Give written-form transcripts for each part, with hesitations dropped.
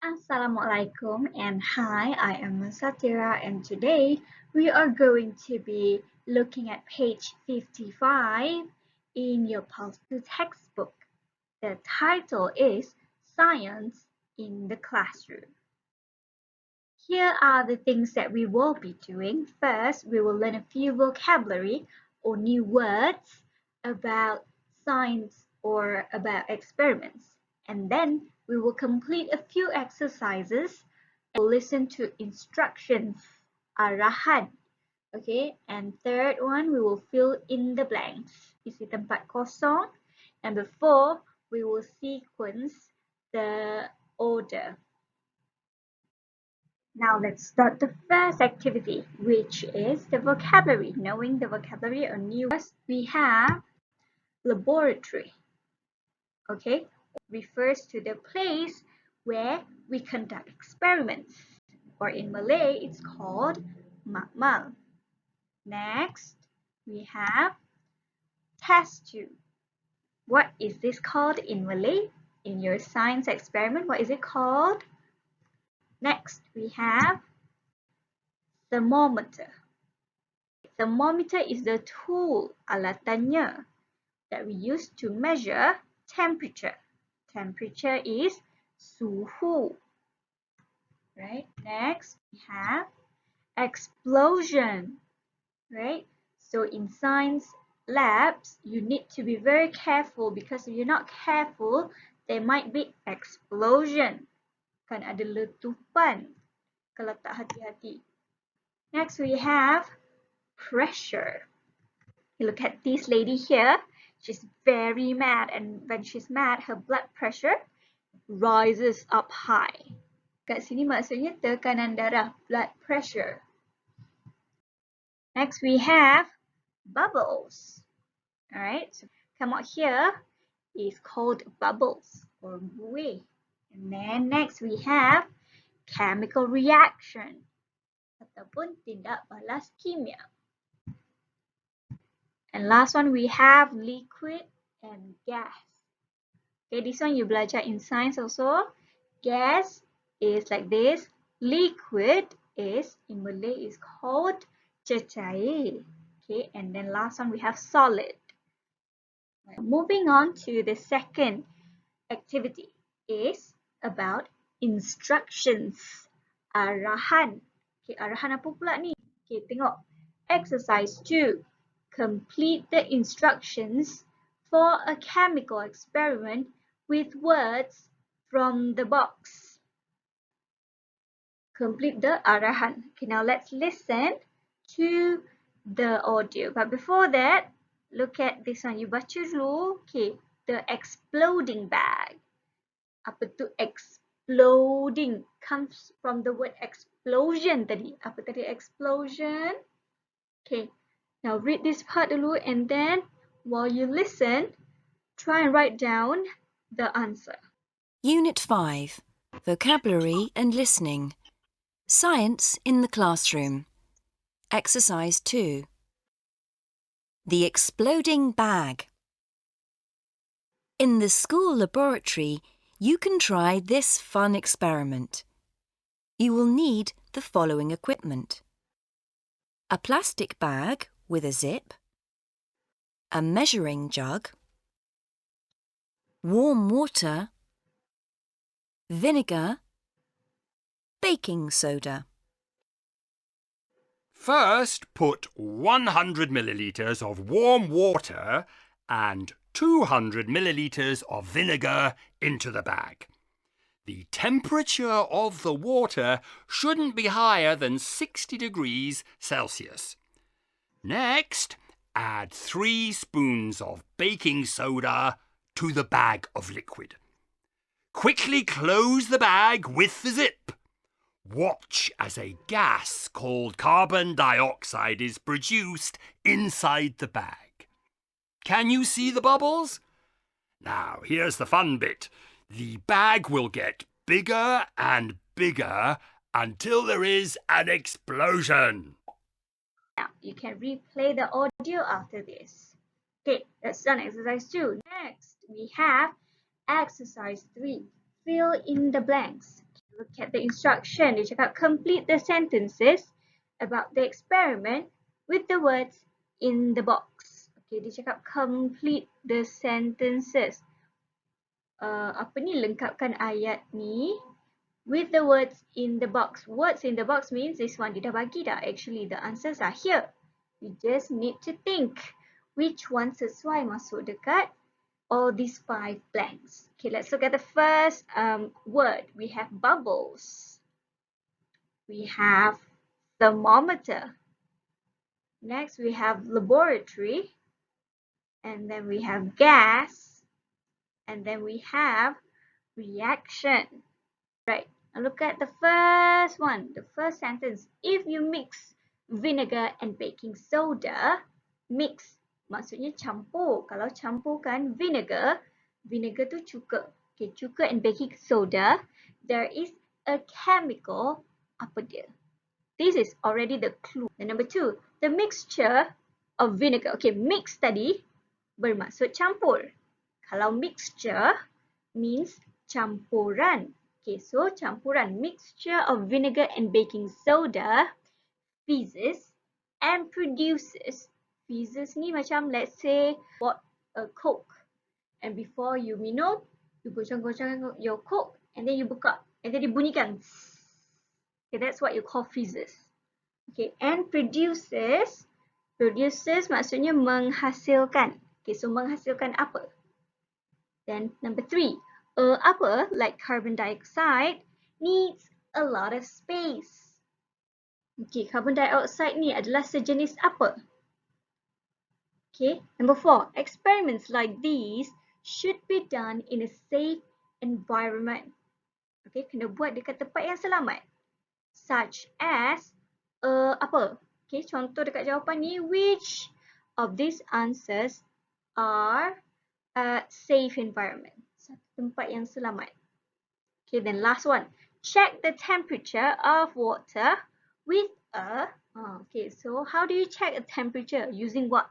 Assalamualaikum and hi, I am Satira and today we are going to be looking at page 55 in your Pulse 2 textbook. The title is Science in the Classroom. Here are the things that we will be doing. First, we will learn a few vocabulary or new words about science or about experiments. And then we will complete a few exercises and listen to instructions, arahan. Okay, and third one, we will fill in the blanks. Isi tempat kosong. Number 4, we will sequence the order. Now let's start the first activity, which is the vocabulary. Knowing the vocabulary or new words, we have laboratory. Okay, refers to the place where we conduct experiments, or in Malay, it's called makmal. Next, we have test tube. What is this called in Malay? In your science experiment, what is it called? Next, we have thermometer. Thermometer is the tool, alatannya, that we use to measure temperature. Temperature is suhu. Right? Next, we have explosion. Right? So in science labs, you need to be very careful because if you're not careful, there might be explosion. Kan ada letupan kalau tak hati-hati. Next, we have pressure. You look at this lady here. She's very mad, and when she's mad, her blood pressure rises up high. Kat sini maksudnya tekanan darah, blood pressure. Next, we have bubbles. Alright, so come out here is called bubbles or buih. And then next we have chemical reaction ataupun tindak balas kimia. And last one we have liquid and gas. Okay, this one you belajar in science also. Gas is like this. Liquid is in Malay is called cecair. Okay, and then last one we have solid. Moving on to the second activity is about instructions. Arahan. Okay, arahan apa pula ni? Okay, tengok. Exercise 2. Complete the instructions for a chemical experiment with words from the box. Complete the arahan. Okay, now let's listen to the audio. But before that, look at this one. You baca dulu. Okay, the exploding bag. Apa tu exploding? Comes from the word explosion tadi. Apa tadi explosion? Okay, now read this part dulu and then while you listen, try and write down the answer. Unit 5. Vocabulary and Listening. Science in the Classroom. Exercise 2. The exploding bag. In the school laboratory, you can try this fun experiment. You will need the following equipment: a plastic bag with a zip, a measuring jug, warm water, vinegar, baking soda. First, put 100 millilitres of warm water and 200 millilitres of vinegar into the bag. The temperature of the water shouldn't be higher than 60 degrees Celsius. Next, add 3 spoons of baking soda to the bag of liquid. Quickly close the bag with the zip. Watch as a gas called carbon dioxide is produced inside the bag. Can you see the bubbles? Now, here's the fun bit. The bag will get bigger and bigger until there is an explosion. Now, you can replay the audio after this. Okay, that's done exercise 2. Next, we have exercise 3. Fill in the blanks. Look at the instruction. Dia cakap complete the sentences about the experiment with the words in the box. Okay, dia cakap complete the sentences. Apa ni? Lengkapkan ayat ni with the words in the box. Words in the box means this one dia dah bagi dah. Actually, the answers are here. You just need to think which one sesuai masuk dekat all these 5 blanks. Okay, let's look at the first word. We have bubbles. We have thermometer. Next, we have laboratory. And then we have gas. And then we have reaction. Right, now look at the first one, the first sentence. If you mix vinegar and baking soda, mix maksudnya campur. Kalau campurkan vinegar, vinegar tu cuka. Okay, cuka and baking soda, there is a chemical, apa dia? This is already the clue. And number 2, the mixture of vinegar. Okay, mix tadi bermaksud campur. Kalau mixture means campuran. Okay, so campuran, mixture of vinegar and baking soda fizzes and produces. Fizzes ni macam, let's say, bought a Coke. And before you minum, you goncang-goncang your Coke and then you buka. And then dibunyikan. Okay, that's what you call fizzes. Okay, and produces. Produces maksudnya menghasilkan. Okay, so menghasilkan apa? Then number 3. Apa, like carbon dioxide, needs a lot of space. Okay, carbon dioxide ni adalah sejenis apa? Okay, number 4. Experiments like these should be done in a safe environment. Okay, kena buat dekat tempat yang selamat. Such as, apa? Okay, contoh dekat jawapan ni, which of these answers are a safe environment? Tempat yang selamat. Okay, then last one. Check the temperature of water with a... okay, so how do you check a temperature? Using what?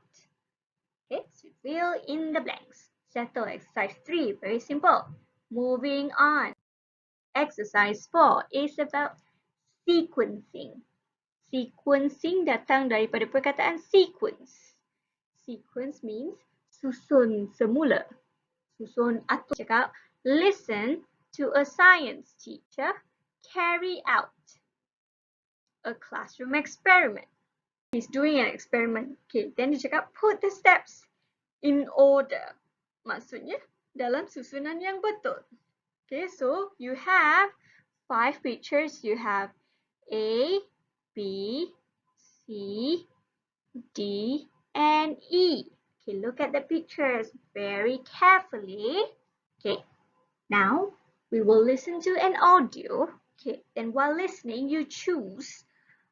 Okay, so fill in the blanks. Settle exercise 3. Very simple. Moving on. Exercise 4 is about sequencing. Sequencing datang daripada perkataan sequence. Sequence means susun semula. Susun atur. Cakap, listen to a science teacher carry out a classroom experiment. He's doing an experiment. Okay, then dia cakap, put the steps in order. Maksudnya, dalam susunan yang betul. Okay, so you have 5 pictures. You have A, B, C, D, and E. Okay, look at the pictures very carefully. Okay, now we will listen to an audio. Okay, then while listening, you choose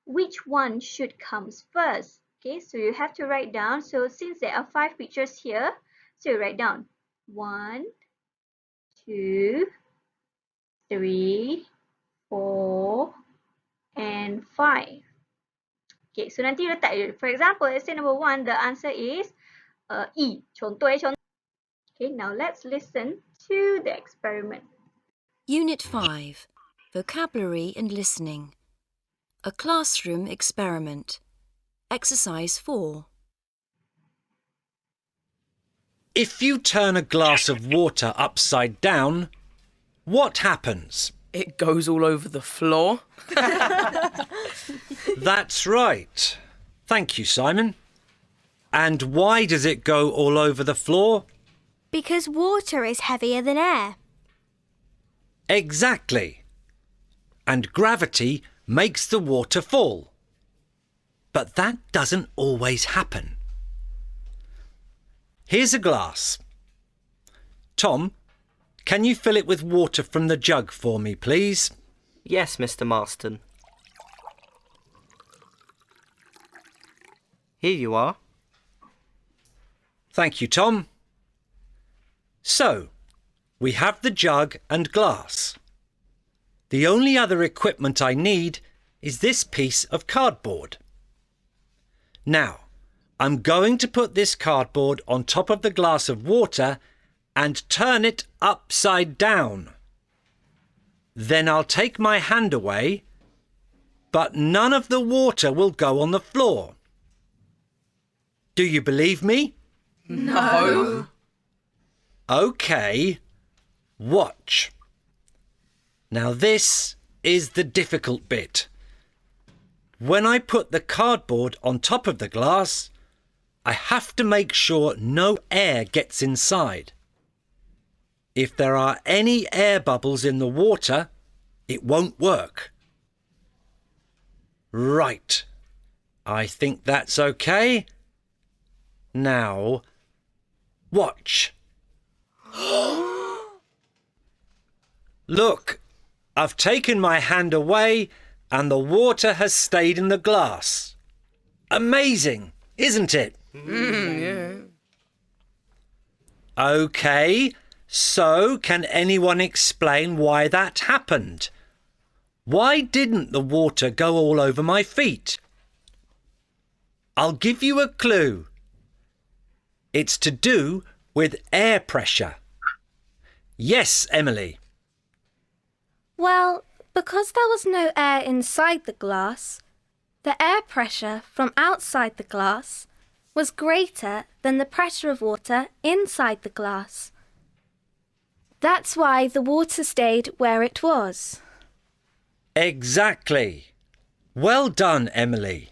which one should come first. Okay, so you have to write down. So since there are 5 pictures here, so you write down 1, 2, 3, 4, and 5. Okay, so nanti letak. For example, let's say number 1, the answer is E. Contoh. Okay, now let's listen to the experiment. Unit 5. Vocabulary and Listening. A Classroom Experiment. Exercise 4. If you turn a glass of water upside down, what happens? It goes all over the floor. That's right. Thank you, Simon. And why does it go all over the floor? Because water is heavier than air. Exactly. And gravity makes the water fall. But that doesn't always happen. Here's a glass. Tom, can you fill it with water from the jug for me, please? Yes, Mr. Marston. Here you are. Thank you, Tom. So, we have the jug and glass. The only other equipment I need is this piece of cardboard. Now, I'm going to put this cardboard on top of the glass of water and turn it upside down. Then I'll take my hand away, but none of the water will go on the floor. Do you believe me? No. OK, watch. Now this is the difficult bit. When I put the cardboard on top of the glass, I have to make sure no air gets inside. If there are any air bubbles in the water, it won't work. Right. I think that's okay. Now, watch. Look, I've taken my hand away and the water has stayed in the glass. Amazing, isn't it? Yeah. OK, so can anyone explain why that happened? Why didn't the water go all over my feet? I'll give you a clue. It's to do with air pressure. Yes, Emily. Well, because there was no air inside the glass, the air pressure from outside the glass was greater than the pressure of water inside the glass. That's why the water stayed where it was. Exactly. Well done, Emily.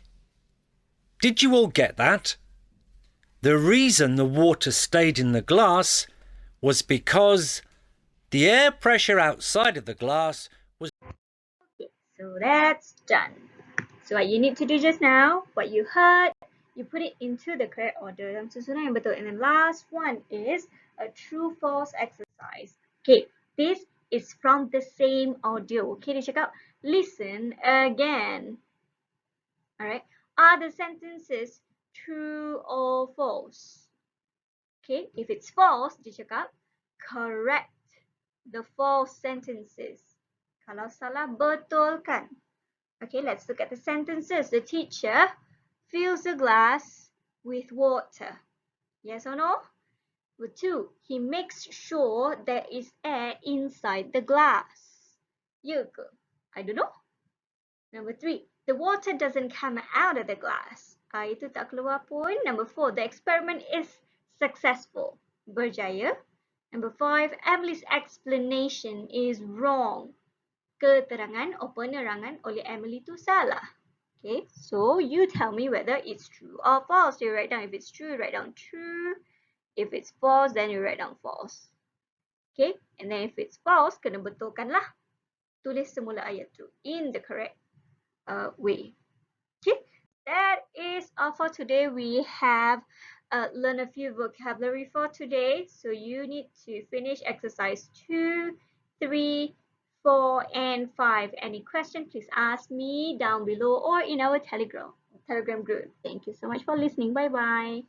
Did you all get that? The reason the water stayed in the glass was because the air pressure outside of the glass was... Okay, so that's done. So what you need to do just now, what you heard, you put it into the correct order dalam susunan yang betul. And the last one is a true-false exercise. Okay, this is from the same audio. Okay, dia cakap, listen again. Alright, are the sentences true or false? Okay, if it's false, dia cakap, correct the false sentences. Kalau salah, betulkan. Okay, let's look at the sentences. The teacher fills the glass with water. Yes or no? Number 2, he makes sure there is air inside the glass. Ya ke? I don't know. Number 3, the water doesn't come out of the glass. Air itu tak keluar pun. Number 4, the experiment is successful. Berjaya. Number 5, Emily's explanation is wrong. Keterangan atau penerangan oleh Emily itu salah. Okay, so you tell me whether it's true or false. You write down if it's true, write down true. If it's false, then you write down false. Okay, and then if it's false, kena betulkan lah. Tulis semula ayat tu in the correct way. Okay, that is all for today. We have learned a few vocabulary for today. So you need to finish exercise 2, 3, 4, and 5. Any question, please ask me down below or in our Telegram group. Thank you so much for listening. Bye-bye.